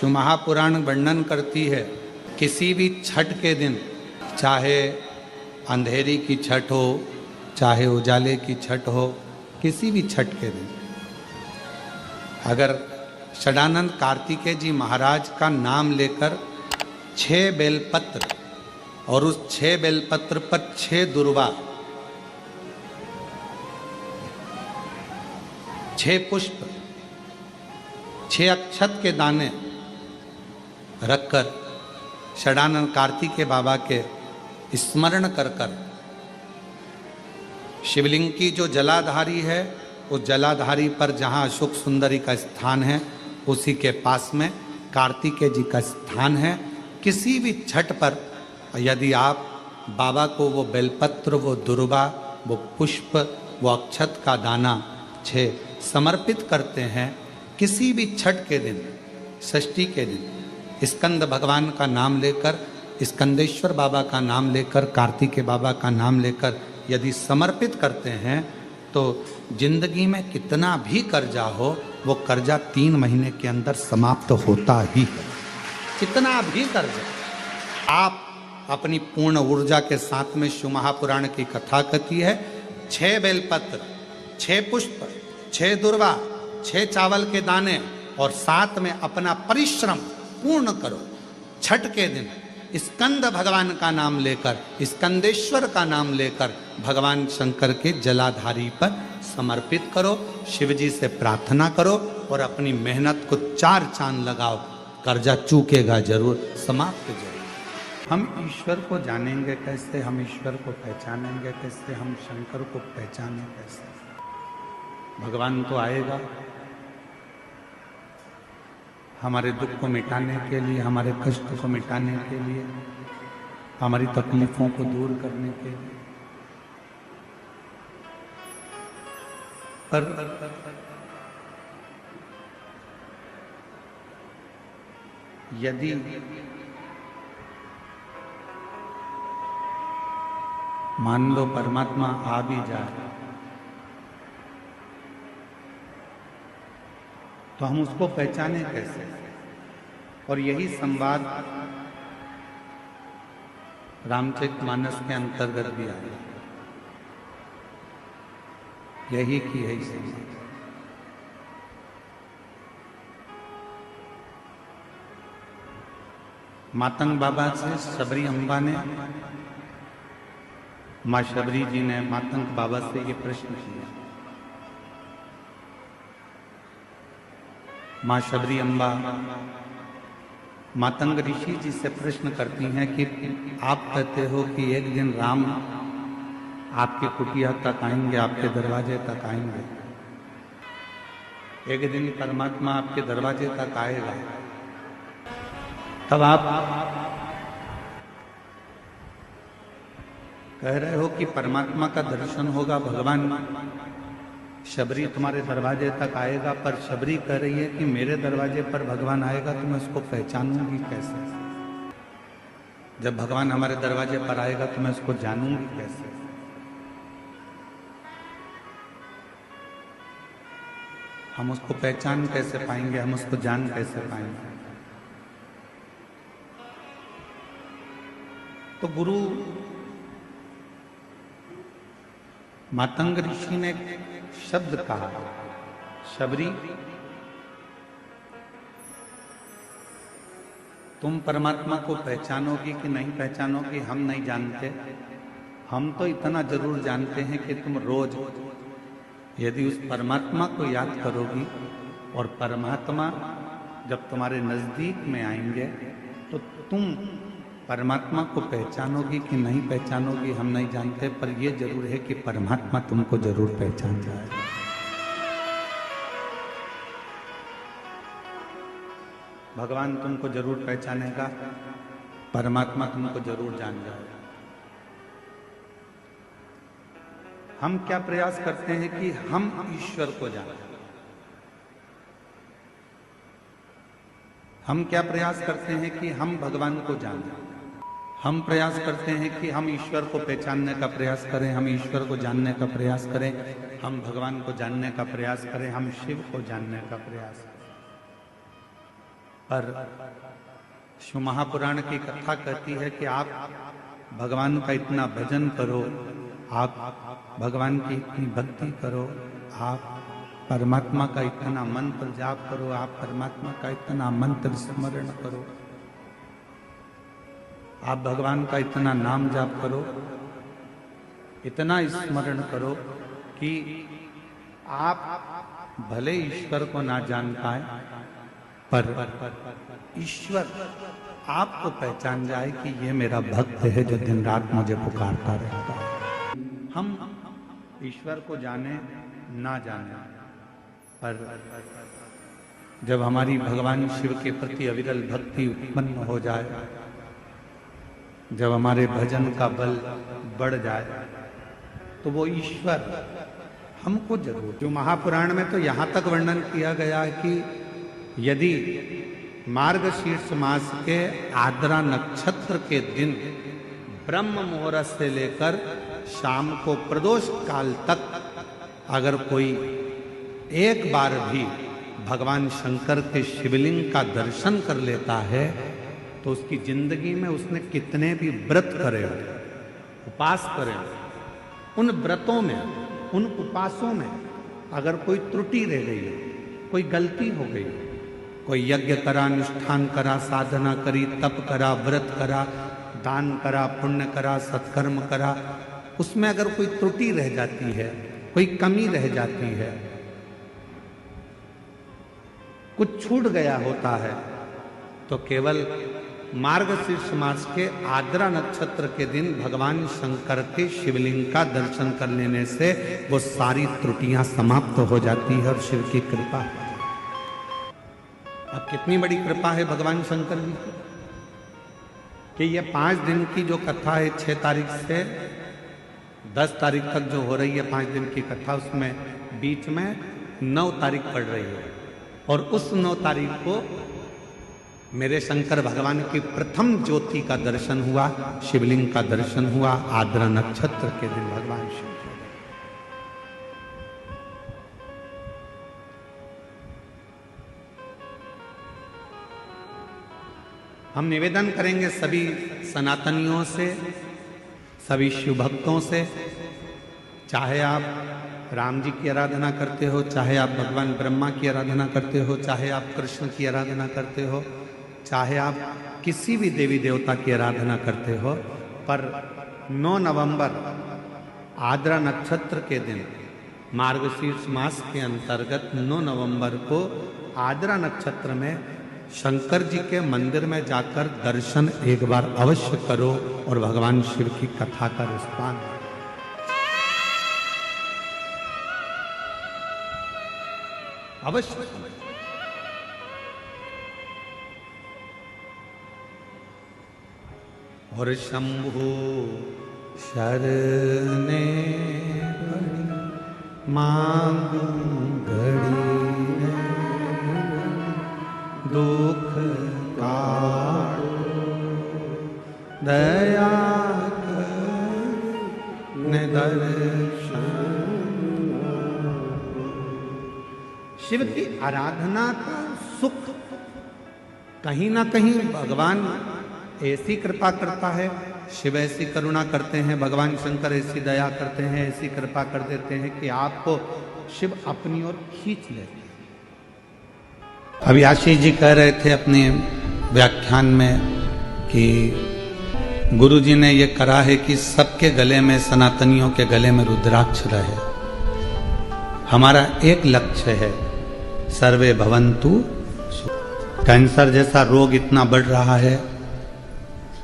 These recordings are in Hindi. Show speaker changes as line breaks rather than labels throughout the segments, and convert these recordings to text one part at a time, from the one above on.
शिव महापुराण वर्णन करती है किसी भी छठ के दिन, चाहे अंधेरी की छठ हो, चाहे उजाले की छठ हो, किसी भी छठ के दिन अगर षडानंद कार्तिकेय जी महाराज का नाम लेकर 6 बेलपत्र और उस 6 बेलपत्र पर 6 दुर्वा, 6 पुष्प, 6 अक्षत के दाने रखकर षडानंद कार्तिकेय बाबा के स्मरण कर कर शिवलिंग की जो जलाधारी है, उस जलाधारी पर जहाँ अशोक सुंदरी का स्थान है, उसी के पास में कार्तिकेय जी का स्थान है। किसी भी छठ पर यदि आप बाबा को वो बेलपत्र, वो दुर्वा, वो पुष्प, वो अक्षत का दाना 6 समर्पित करते हैं, किसी भी छठ के दिन, षष्ठी के दिन स्कंद भगवान का नाम लेकर, स्कंदेश्वर बाबा का नाम लेकर, कार्तिकेय बाबा का नाम लेकर यदि समर्पित करते हैं तो जिंदगी में कितना भी कर्जा हो, वो कर्जा 3 महीने के अंदर समाप्त होता ही है। कितना भी कर्जा, आप अपनी पूर्ण ऊर्जा के साथ में शिव महापुराण की कथा कहती है, 6 बेलपत्र, 6 पुष्प, 6 दुर्वा, 6 चावल के दाने और साथ में अपना परिश्रम पूर्ण करो। छठ के दिन स्कंद भगवान का नाम लेकर, स्कंदेश्वर का नाम लेकर भगवान शंकर के जलाधारी पर समर्पित करो, शिव जी से प्रार्थना करो और अपनी मेहनत को 4 चांद लगाओ। कर्जा चूकेगा जरूर, समाप्त जरूर। हम ईश्वर को जानेंगे कैसे, हम ईश्वर को पहचानेंगे कैसे, हम शंकर को पहचानें कैसे? भगवान तो आएगा हमारे दुख को मिटाने के लिए, हमारे कष्ट को मिटाने के लिए, हमारी तकलीफों को दूर करने के लिए। पर यदि मान लो परमात्मा आ भी जाए तो हम उसको पहचाने कैसे? और यही संवाद रामचरितमानस के अंतर्गत भी आया, यही की है संवाद। मातंग बाबा से शबरी अम्बा ने, माँ शबरी जी ने मातंग बाबा से ये प्रश्न किया। माँ शबरी अम्बा मातंग ऋषि जी से प्रश्न करती हैं कि आप कहते हो कि एक दिन राम आपकी कुटिया तक आएंगे, आपके दरवाजे तक आएंगे, एक दिन परमात्मा आपके दरवाजे तक आएगा, तब आप कह रहे हो कि परमात्मा का दर्शन होगा, भगवान शबरी तुम्हारे दरवाजे तक आएगा, पर शबरी कह रही है कि मेरे दरवाजे पर भगवान आएगा तो मैं उसको पहचानूंगी कैसे? जब भगवान हमारे दरवाजे पर आएगा तो मैं उसको जानूंगी कैसे? हम उसको पहचान कैसे पाएंगे, हम उसको जान कैसे पाएंगे? तो गुरु मातंग ऋषि ने शब्द कहा, शबरी तुम परमात्मा को पहचानोगी कि नहीं पहचानोगी हम नहीं जानते, हम तो इतना जरूर जानते हैं कि तुम रोज यदि उस परमात्मा को याद करोगी और परमात्मा जब तुम्हारे नजदीक में आएंगे तो तुम परमात्मा को पहचानोगी कि नहीं पहचानोगी हम नहीं जानते, पर यह जरूर है कि परमात्मा तुमको जरूर पहचान जाएगा। भगवान तुमको जरूर पहचानेगा, परमात्मा तुमको जरूर जान जाएगा। हम क्या प्रयास करते हैं कि हम ईश्वर को जानें? हम क्या प्रयास करते हैं कि हम भगवान को जानें? हम प्रयास करते हैं कि हम ईश्वर को पहचानने का प्रयास करें, हम ईश्वर को जानने का प्रयास करें, हम भगवान को जानने का प्रयास करें, हम शिव को जानने का प्रयास करें। पर शिव महापुराण की कथा कहती है कि आप भगवान का इतना भजन करो, आप भगवान की इतनी भक्ति करो, आप परमात्मा का इतना मंत्र जाप करो, आप परमात्मा का इतना मंत्र स्मरण करो, आप भगवान का इतना नाम जाप करो, इतना स्मरण करो कि आप भले ईश्वर को ना जान पाए पर ईश्वर आपको पहचान जाए कि ये मेरा भक्त है जो दिन रात मुझे पुकारता रहता है। हम ईश्वर को जाने ना जाने पर जब हमारी भगवान शिव के प्रति अविरल भक्ति उत्पन्न हो जाए, जब हमारे भजन का बल बढ़ जाए, तो वो ईश्वर हमको जरूर, जो महापुराण में तो यहाँ तक वर्णन किया गया है कि यदि मार्गशीर्ष मास के आद्रा नक्षत्र के दिन ब्रह्म मुहूर्त से लेकर शाम को प्रदोष काल तक अगर कोई एक बार भी भगवान शंकर के शिवलिंग का दर्शन कर लेता है तो उसकी जिंदगी में उसने कितने भी व्रत करे हो, उपास करे हो, उन व्रतों में, उन उपासों में अगर कोई त्रुटि रह गई हो, कोई गलती हो गई, कोई यज्ञ करा, अनुष्ठान करा, साधना करी, तप करा, व्रत करा, दान करा, पुण्य करा, सत्कर्म करा, उसमें अगर कोई त्रुटि रह जाती है, कोई कमी रह जाती है, कुछ छूट गया होता है, तो केवल मार्गशीर्ष मास के आद्रा नक्षत्र के दिन भगवान शंकर के शिवलिंग का दर्शन कर लेने से वो सारी त्रुटियां समाप्त हो जाती है और शिव की कृपा। अब कितनी बड़ी कृपा है भगवान शंकर जी की कि ये 5 दिन की जो कथा है 6 तारीख से 10 तारीख तक जो हो रही है 5 दिन की कथा, उसमें बीच में 9 तारीख पड़ रही है और उस 9 तारीख को मेरे शंकर भगवान की प्रथम ज्योति का दर्शन हुआ, शिवलिंग का दर्शन हुआ आद्रा नक्षत्र के दिन भगवान शिव। हम निवेदन करेंगे सभी सनातनियों से, सभी शिव भक्तों से, चाहे आप राम जी की आराधना करते हो, चाहे आप भगवान ब्रह्मा की आराधना करते हो, चाहे आप कृष्ण की आराधना करते हो, चाहे आप किसी भी देवी देवता की आराधना करते हो, पर 9 नवंबर आद्रा नक्षत्र के दिन मार्गशीर्ष मास के अंतर्गत 9 नवंबर को आद्रा नक्षत्र में शंकर जी के मंदिर में जाकर दर्शन एक बार अवश्य करो और भगवान शिव की कथा का रसपान अवश्य। और शंभु शरणे मांगू घड़ी दुख काटो दया कर दर्शन। शिव की आराधना का सुख कहीं ना कहीं भगवान ऐसी कृपा करता है, शिव ऐसी करुणा करते हैं, भगवान शंकर ऐसी दया करते हैं, ऐसी कृपा कर देते हैं कि आपको शिव अपनी ओर खींच लेते हैं। अभी आशीष जी कह रहे थे अपने व्याख्यान में कि गुरु जी ने ये करा है कि सबके गले में, सनातनियों के गले में रुद्राक्ष रहे। हमारा एक लक्ष्य है, सर्वे भवन्तु। कैंसर जैसा रोग इतना बढ़ रहा है,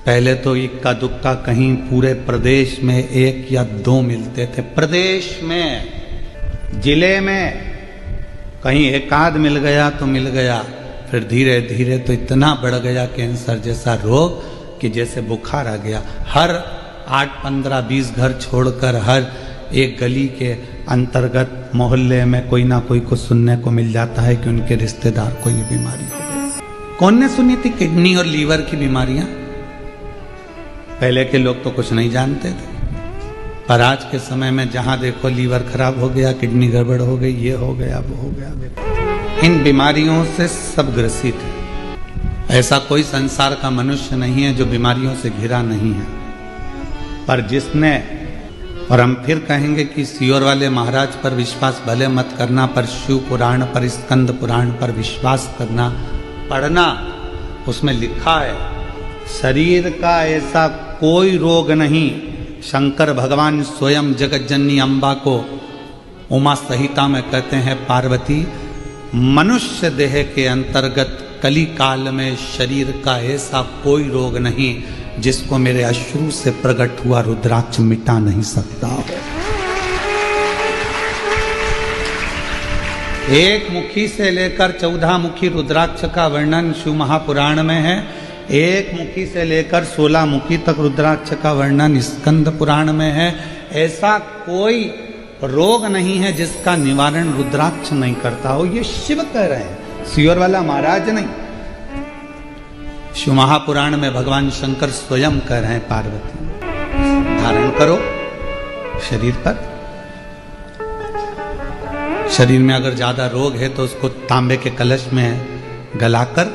पहले तो इक्का दुक्का कहीं पूरे प्रदेश में 1 या 2 मिलते थे, प्रदेश में, जिले में कहीं 1 आध मिल गया तो मिल गया, फिर धीरे धीरे तो इतना बढ़ गया कैंसर जैसा रोग कि जैसे बुखार आ गया। हर 8, 15, 20 घर छोड़कर हर एक गली के अंतर्गत मोहल्ले में कोई ना कोई को सुनने को मिल जाता है कि उनके रिश्तेदार को ये बीमारी है। कौन ने सुनी थी किडनी और लीवर की बीमारियां? पहले के लोग तो कुछ नहीं जानते थे, पर आज के समय में जहां देखो लीवर खराब हो गया, किडनी गड़बड़ हो गई, ये हो गया, वो हो गया। इन बीमारियों से सब ग्रसित है। ऐसा कोई संसार का मनुष्य नहीं है जो बीमारियों से घिरा नहीं है। पर जिसने, और हम फिर कहेंगे कि सियोर वाले महाराज पर विश्वास भले मत करना, पर शिव पुराण पर, स्कंद पुराण पर विश्वास करना, पढ़ना। उसमें लिखा है शरीर का ऐसा कोई रोग नहीं। शंकर भगवान स्वयं जगत जननी अम्बा को उमा संहिता में कहते हैं, पार्वती मनुष्य देह के अंतर्गत कली काल में शरीर का ऐसा कोई रोग नहीं जिसको मेरे अश्रु से प्रकट हुआ रुद्राक्ष मिटा नहीं सकता। एक मुखी से लेकर 14 मुखी रुद्राक्ष का वर्णन शिव महापुराण में है। एक मुखी से लेकर 16 मुखी तक रुद्राक्ष का वर्णन स्कंद पुराण में है। ऐसा कोई रोग नहीं है जिसका निवारण रुद्राक्ष नहीं करता हो। ये शिव कह रहे हैं, सियोर वाला महाराज नहीं। शिव महापुराण में भगवान शंकर स्वयं कह रहे हैं, पार्वती धारण करो शरीर पर। शरीर में अगर ज्यादा रोग है तो उसको तांबे के कलश में गलाकर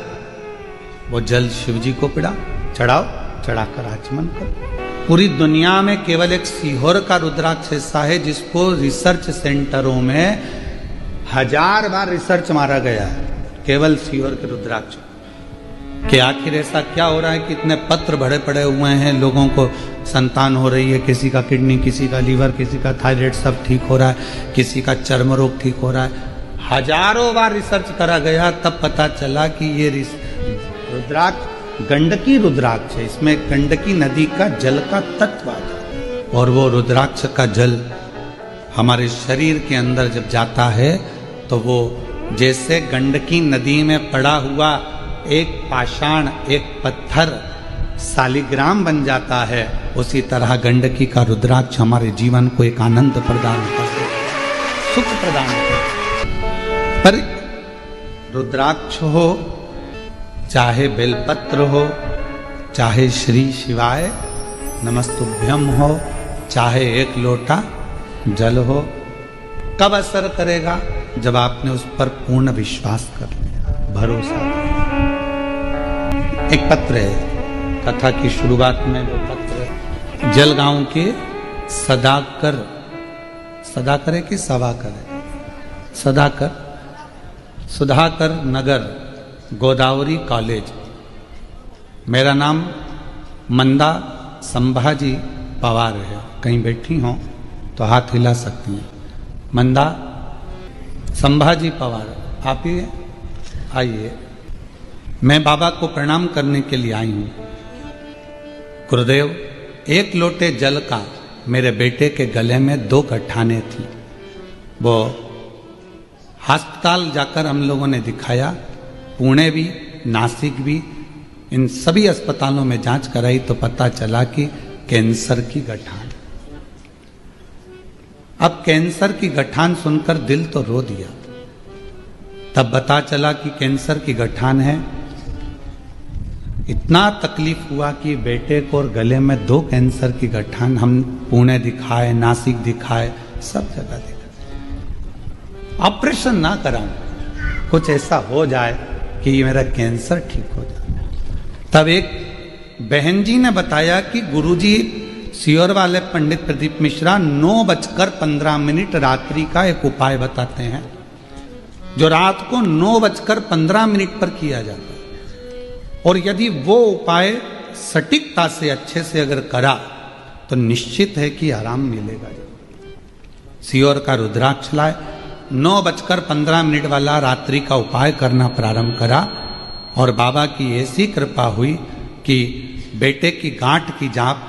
वो जल शिव जी को चढ़ाओ, चढ़ाकर आचमन करो। पूरी दुनिया में केवल एक सीहोर का रुद्राक्ष ऐसा है जिसको रिसर्च सेंटरों में 1000 बार रिसर्च मारा गया है, केवल सीहोर के रुद्राक्ष। कि आखिर ऐसा क्या हो रहा है कि इतने पत्र भरे पड़े हुए हैं, लोगों को संतान हो रही है, किसी का किडनी, किसी का लीवर, किसी का थायराइड सब ठीक हो रहा है, किसी का चर्म रोग ठीक हो रहा है। हजारों बार रिसर्च करा गया, तब पता चला कि ये रुद्राक्ष गंडकी रुद्राक्ष है। इसमें गंडकी नदी का जल का तत्व आ जाता, और वो रुद्राक्ष का जल हमारे शरीर के अंदर जब जाता है तो वो जैसे गंडकी नदी में पड़ा हुआ एक पाषाण, एक पत्थर सालिग्राम बन जाता है, उसी तरह गंडकी का रुद्राक्ष हमारे जीवन को एक आनंद प्रदान करता है, सुख प्रदान करता है। पर रुद्राक्ष हो, चाहे बेलपत्र हो, चाहे श्री शिवाय नमस्तुभ्यम हो, चाहे एक लोटा जल हो, कब असर करेगा? जब आपने उस पर पूर्ण विश्वास कर लिया, भरोसा। एक पत्र है, कथा की शुरुआत में वो पत्र जलगांव के सदाकर है कि सवाकर है, सुधाकर नगर गोदावरी कॉलेज। मेरा नाम मंदा संभाजी पवार है। कहीं बैठी हो तो हाथ हिला सकती हैं। मंदा संभाजी पवार, आप ही आइए। मैं बाबा को प्रणाम करने के लिए आई हूं। गुरुदेव, एक लोटे जल का मेरे बेटे के गले में 2 गठाने थी। वो अस्पताल जाकर हम लोगों ने दिखाया, पुणे भी, नासिक भी, इन सभी अस्पतालों में जांच कराई तो पता चला कि कैंसर की गठान। अब कैंसर की गठान सुनकर दिल तो रो दिया। तब पता चला कि कैंसर की गठान है। इतना तकलीफ हुआ कि बेटे को और गले में 2 कैंसर की गठान। हम पुणे दिखाए, नासिक दिखाए, सब जगह दिखाए। ऑपरेशन ना कराऊं, कुछ ऐसा हो जाए कि ये मेरा कैंसर ठीक हो जाए। तब एक बहन जी ने बताया कि गुरुजी सियोर वाले पंडित प्रदीप मिश्रा 9:15 रात्रि का एक उपाय बताते हैं, जो रात को 9:15 पर किया जाता है। और यदि वो उपाय सटीकता से अच्छे से अगर करा तो निश्चित है कि आराम मिलेगा। सियोर का रुद्राक्ष लाए, 9:15 वाला रात्रि का उपाय करना प्रारंभ करा, और बाबा की ऐसी कृपा हुई कि बेटे की गांठ की जांच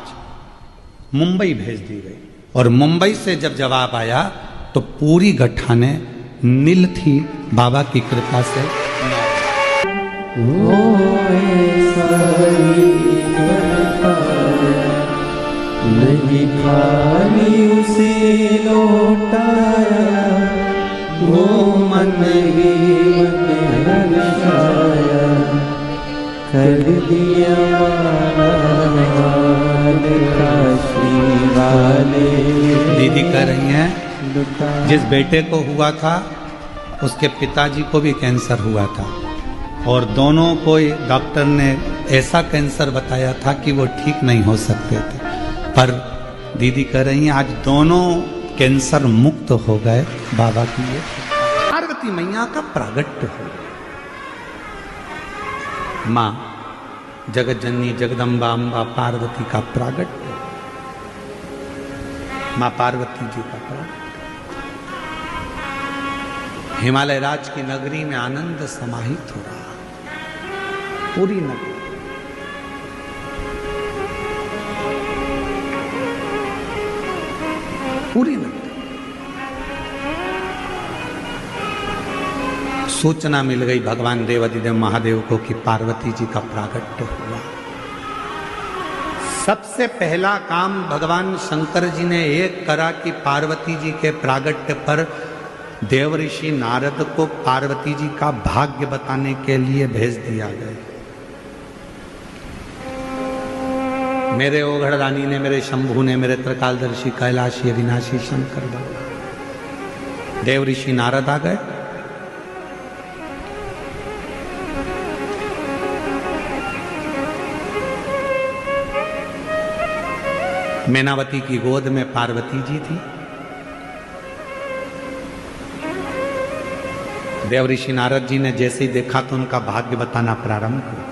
मुंबई भेज दी गई। और मुंबई से जब जवाब आया तो पूरी गठाने नील थी, बाबा की कृपा से।
वो नहीं खाली उसे लौटाया, वो मन ही मन हर्षाया, कर दिया काशी वाले।
दीदी कह रही हैं, जिस बेटे को हुआ था उसके पिताजी को भी कैंसर हुआ था, और दोनों को डॉक्टर ने ऐसा कैंसर बताया था कि वो ठीक नहीं हो सकते थे, पर दीदी कह रही हैं आज दोनों कैंसर मुक्त हो गए बाबा की ये पार्वती मैया का प्रागट्य हो। माँ जगत जननी जगदम्बा अम्बा पार्वती का प्रागट्य, माँ पार्वती जी का प्रागट्य। हिमालय राज की नगरी में आनंद समाहित हो रहा, पूरी नगरी। पूरी नगरी सूचना मिल गई भगवान देवाधिदेव महादेव को कि पार्वती जी का प्रागट्य हुआ। सबसे पहला काम भगवान शंकर जी ने एक करा कि पार्वती जी के प्रागट्य पर देव ऋषि नारद को पार्वती जी का भाग्य बताने के लिए भेज दिया गया। मेरे ओघड़ रानी ने, मेरे शंभू ने, मेरे त्रिकालदर्शी कैलाशी अविनाशी शंकर भगवान देव ऋषि नारद आ गए। मैनावती की गोद में पार्वती जी थी। देव ऋषि नारद जी ने जैसे ही देखा तो उनका भाग्य बताना प्रारंभ किया।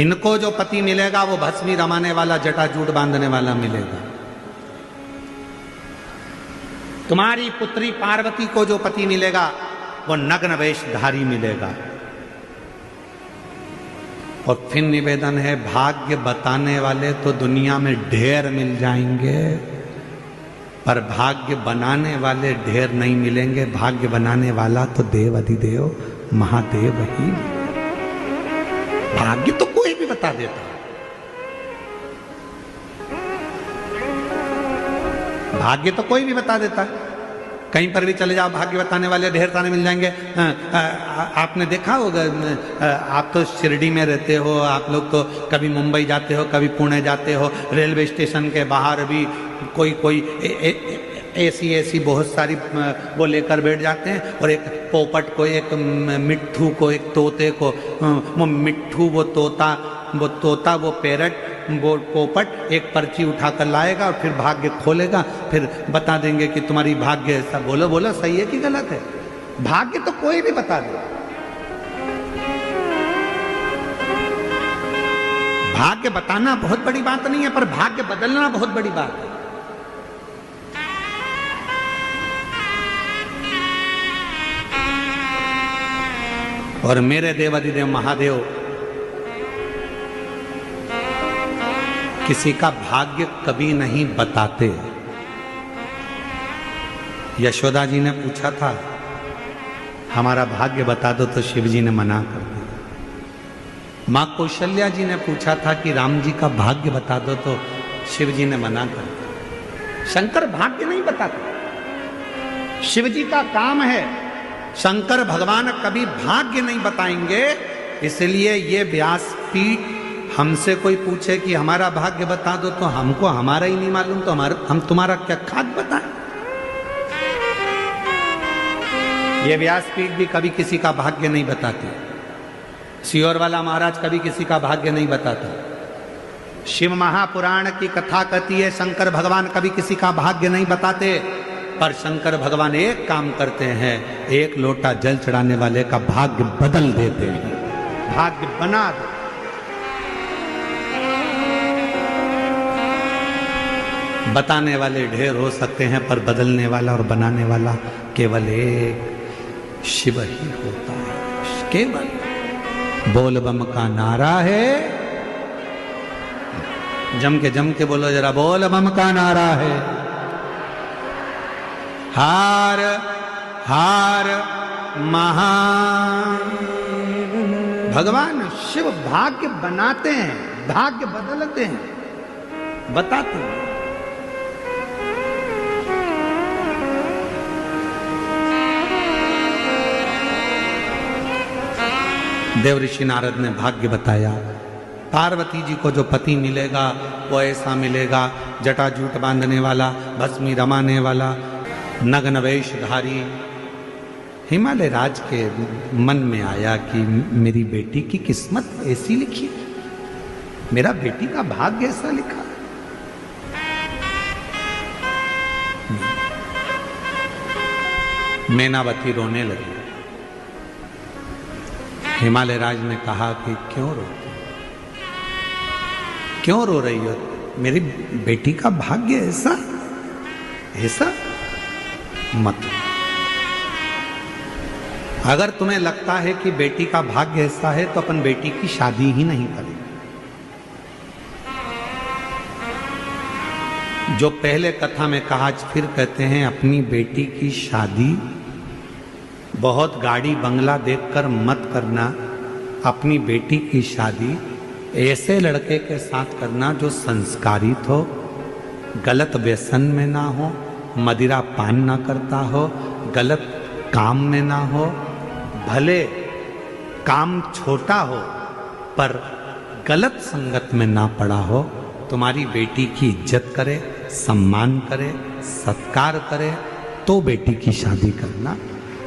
इनको जो पति मिलेगा वो भस्मी रमाने वाला, जटाजूट बांधने वाला मिलेगा। तुम्हारी पुत्री पार्वती को जो पति मिलेगा वो नग्न वेशधारी मिलेगा। और फिर निवेदन है, भाग्य बताने वाले तो दुनिया में ढेर मिल जाएंगे, पर भाग्य बनाने वाले ढेर नहीं मिलेंगे। भाग्य बनाने वाला तो देव अधिदेव महादेव ही। भाग्य तो कोई भी बता देता, भाग्य तो कोई भी बता देता है। कहीं पर भी चले जाओ, भाग्य बताने वाले ढेर सारे मिल जाएंगे। आपने देखा होगा, आप तो शिरडी में रहते हो, आप लोग तो कभी मुंबई जाते हो, कभी पुणे जाते हो, रेलवे स्टेशन के बाहर भी कोई ऐसी बहुत सारी वो लेकर बैठ जाते हैं, और एक पोपट को, एक मिट्ठू को, एक तोते को, वो मिट्ठू, वो तोता, वो पैरट, वो पोपट एक पर्ची उठाकर लाएगा और फिर भाग्य खोलेगा, फिर बता देंगे कि तुम्हारी भाग्य ऐसा। बोलो सही है कि गलत है? भाग्य तो कोई भी बता दे। भाग्य बताना बहुत बड़ी बात नहीं है, पर भाग्य बदलना बहुत बड़ी बात है। और मेरे देवाधिदेव महादेव किसी का भाग्य कभी नहीं बताते। यशोदा जी ने पूछा था हमारा भाग्य बता दो, तो शिव जी ने मना कर दिया। मां कौशल्या जी ने पूछा था कि राम जी का भाग्य बता दो, तो शिव जी ने मना कर दिया। शंकर भाग्य नहीं बताते, शिव जी का काम है। शंकर भगवान कभी भाग्य नहीं बताएंगे। इसलिए ये व्यासपीठ हमसे कोई पूछे कि हमारा भाग्य बता दो, तो हमको हमारा ही नहीं मालूम, तो हम तुम्हारा क्या खाद बताएं? ये व्यासपीठ भी कभी किसी का भाग्य नहीं बताते। सियोर वाला महाराज कभी किसी का भाग्य नहीं बताता। शिव महापुराण की कथा कहती है शंकर भगवान कभी किसी का भाग्य नहीं बताते, पर शंकर भगवान एक काम करते हैं, एक लोटा जल चढ़ाने वाले का भाग्य बदल देते हैं, भाग्य बना दे। बताने वाले ढेर हो सकते हैं, पर बदलने वाला और बनाने वाला केवल एक शिव ही होता है। केवल बोल बम का नारा है। जम के बोलो जरा, बोल बम का नारा है। हार हार महान। भगवान शिव भाग्य बनाते हैं, भाग्य बदलते हैं, बताते हैं। देव ऋषि नारद ने भाग्य बताया। पार्वती जी को जो पति मिलेगा वो ऐसा मिलेगा, जटाजूट बांधने वाला, भस्मी रमाने वाला, नग्न वेशधारी, हिमालय राज के मन में आया कि मेरी बेटी की किस्मत ऐसी लिखी है, मेरा बेटी का भाग्य ऐसा लिखा। मैनावती रोने लगी। हिमालय राज ने कहा कि क्यों रोती, क्यों रो रही हो? मेरी बेटी का भाग्य ऐसा ऐसा मत। अगर तुम्हें लगता है कि बेटी का भाग्य ऐसा है तो अपन बेटी की शादी ही नहीं करेंगे। जो पहले कथा में कहा, आज फिर कहते हैं, अपनी बेटी की शादी बहुत गाड़ी बंगला देखकर मत करना। अपनी बेटी की शादी ऐसे लड़के के साथ करना जो संस्कारित हो, गलत व्यसन में ना हो, मदिरा पान ना करता हो, गलत काम में ना हो, भले काम छोटा हो पर गलत संगत में ना पड़ा हो। तुम्हारी बेटी की इज्जत करे, सम्मान करे, सत्कार करे तो बेटी की शादी करना,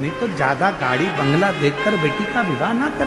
नहीं तो ज्यादा गाड़ी बंगला देखकर बेटी का विवाह ना कर।